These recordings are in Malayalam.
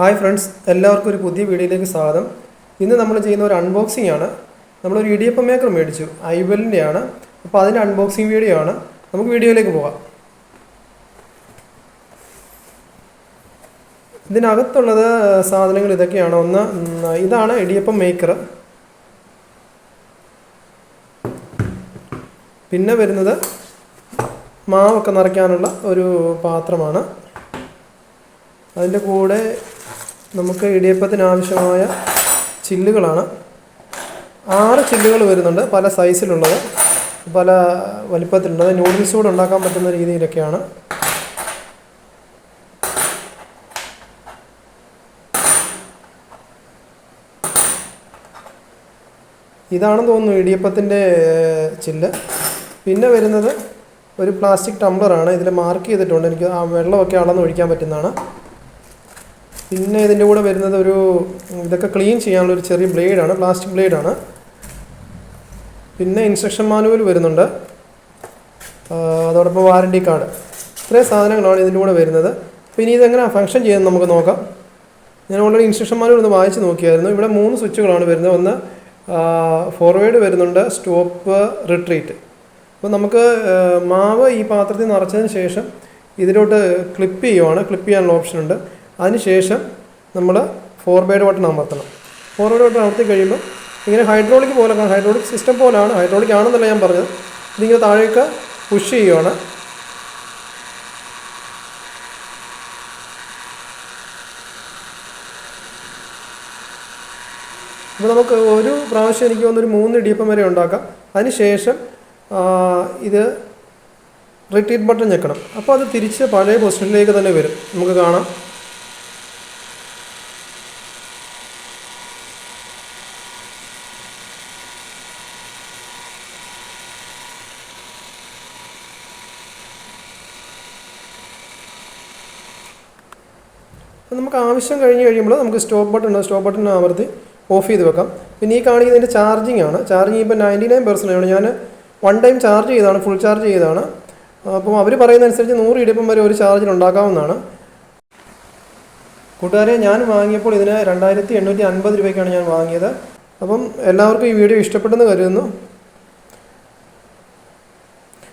ഹായ് ഫ്രണ്ട്സ്, എല്ലാവർക്കും ഒരു പുതിയ വീഡിയോയിലേക്ക് സ്വാഗതം. ഇന്ന് നമ്മൾ ചെയ്യുന്ന ഒരു അൺബോക്സിംഗ് ആണ്. നമ്മളൊരു ഇടിയപ്പം മേക്കർ മേടിച്ചു, ഐവലിൻ്റെ ആണ്. അപ്പോൾ അതിൻ്റെ അൺബോക്സിംഗ് വീഡിയോ ആണ്. നമുക്ക് വീഡിയോയിലേക്ക് പോകാം. ഇതിനകത്തുള്ളത് സാധനങ്ങൾ ഇതൊക്കെയാണ്. ഒന്ന്, ഇതാണ് ഇടിയപ്പം മേക്കർ. പിന്നെ വരുന്നത് മാവൊക്കെ നിറയ്ക്കാനുള്ള ഒരു പാത്രമാണ്. അതിൻ്റെ കൂടെ നമുക്ക് ഇടിയപ്പത്തിന് ആവശ്യമായ ചില്ലുകളാണ്. 6 ചില്ലുകൾ വരുന്നുണ്ട്, പല സൈസിലുള്ളത്, പല വലിപ്പത്തിലുള്ളത്. നൂഡിൽസ് കൂടെ ഉണ്ടാക്കാൻ പറ്റുന്ന രീതിയിലൊക്കെയാണ്. ഇതാണെന്ന് തോന്നുന്നു ഇടിയപ്പത്തിൻ്റെ ചില്ല്. പിന്നെ വരുന്നത് ഒരു പ്ലാസ്റ്റിക് ടംബ്ലറാണ്. ഇതിൽ മാർക്ക് ചെയ്തിട്ടുണ്ട്, എനിക്ക് ആ വെള്ളമൊക്കെ അളന്നൊഴിക്കാൻ പറ്റുന്നതാണ്. പിന്നെ ഇതിൻ്റെ കൂടെ വരുന്നത് ഇതൊക്കെ ക്ലീൻ ചെയ്യാനുള്ള ഒരു ചെറിയ ബ്ലേഡാണ്, പ്ലാസ്റ്റിക് ബ്ലേഡാണ്. പിന്നെ ഇൻസ്ട്രക്ഷൻ മാനുവൽ വരുന്നുണ്ട്, അതോടൊപ്പം വാറണ്ടി കാർഡ്. ഇത്രയും സാധനങ്ങളാണ് ഇതിൻ്റെ കൂടെ വരുന്നത്. അപ്പോൾ ഇനി ഇതെങ്ങനെയാണ് ഫംഗ്ഷൻ ചെയ്യുന്നത് നമുക്ക് നോക്കാം. ഞാൻ ഓൾറെഡി ഇൻസ്ട്രക്ഷൻ മാനുവൽ ഒന്ന് വായിച്ച് നോക്കിയായിരുന്നു. ഇവിടെ 3 സ്വിച്ചുകളാണ് വരുന്നത്. ഒന്ന് ഫോർവേഡ് വരുന്നുണ്ട്, സ്റ്റോപ്പ്, റിട്രീറ്റ്. അപ്പോൾ നമുക്ക് മാവ് ഈ പാത്രത്തിൽ നിറച്ചതിന് ശേഷം ഇതിലോട്ട് ക്ലിപ്പ് ചെയ്യാനുള്ള ഓപ്ഷനുണ്ട്. അതിനുശേഷം നമ്മൾ ഫോർവേഡ് ബട്ടൺ അമർത്തണം. ഫോർവേഡ് ബട്ടൺ അമർത്തി കഴിയുമ്പോൾ ഇങ്ങനെ ഹൈഡ്രോളിക് സിസ്റ്റം പോലെയാണ്. ഹൈഡ്രോളിക് ആണെന്നല്ല ഞാൻ പറഞ്ഞത്. ഇതിങ്ങനെ താഴേക്ക് പുഷ് ചെയ്യുകയാണ്. അപ്പോൾ നമുക്ക് ഒരു പ്രാവശ്യം എനിക്ക് തോന്നുന്നൊരു 3 ഇടിയപ്പം വരെ ഉണ്ടാക്കാം. അതിനുശേഷം ഇത് റിട്രീറ്റ് ബട്ടൺ ഞെക്കണം. അപ്പോൾ അത് തിരിച്ച് പഴയ പൊസിഷനിലേക്ക് തന്നെ വരും. നമുക്ക് കാണാം. നമുക്ക് ആവശ്യം കഴിഞ്ഞ് കഴിയുമ്പോൾ നമുക്ക് സ്റ്റോപ്പ് ബട്ടൺ അമർത്തി ഓഫ് ചെയ്ത് വെക്കാം. പിന്നെ ഈ കാണിക്കുന്നതിൻ്റെ ചാർജിങ് ആണ്. ചാർജിങ് ഇപ്പോൾ 99% ആണ്. ഞാൻ 1 ടൈം ചാർജ് ചെയ്താണ്, ഫുൾ ചാർജ് ചെയ്താണ്. അപ്പം അവർ പറയുന്നതനുസരിച്ച് 100 ഇടിയപ്പം വരെ ഒരു ചാർജിൽ ഉണ്ടാക്കാവുന്നതാണ്. കൂട്ടുകാരെ, ഞാൻ വാങ്ങിയപ്പോൾ ഇതിന് 2850 രൂപയ്ക്കാണ് ഞാൻ വാങ്ങിയത്. അപ്പം എല്ലാവർക്കും ഈ വീഡിയോ ഇഷ്ടപ്പെട്ടെന്ന് കരുതുന്നു.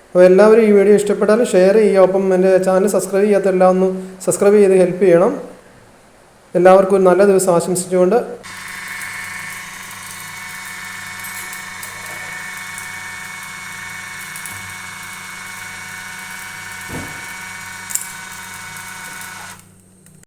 അപ്പോൾ എല്ലാവരും ഈ വീഡിയോ ഇഷ്ടപ്പെട്ടാൽ ഷെയർ ചെയ്യുക. ഒപ്പം എൻ്റെ ചാനൽ സബ്സ്ക്രൈബ് ചെയ്യാത്ത എല്ലാം ഒന്ന് സബ്സ്ക്രൈബ് ചെയ്ത് ഹെൽപ്പ് ചെയ്യണം. എല്ലാവർക്കും ഒരു നല്ല ദിവസം ആശംസിച്ചുകൊണ്ട്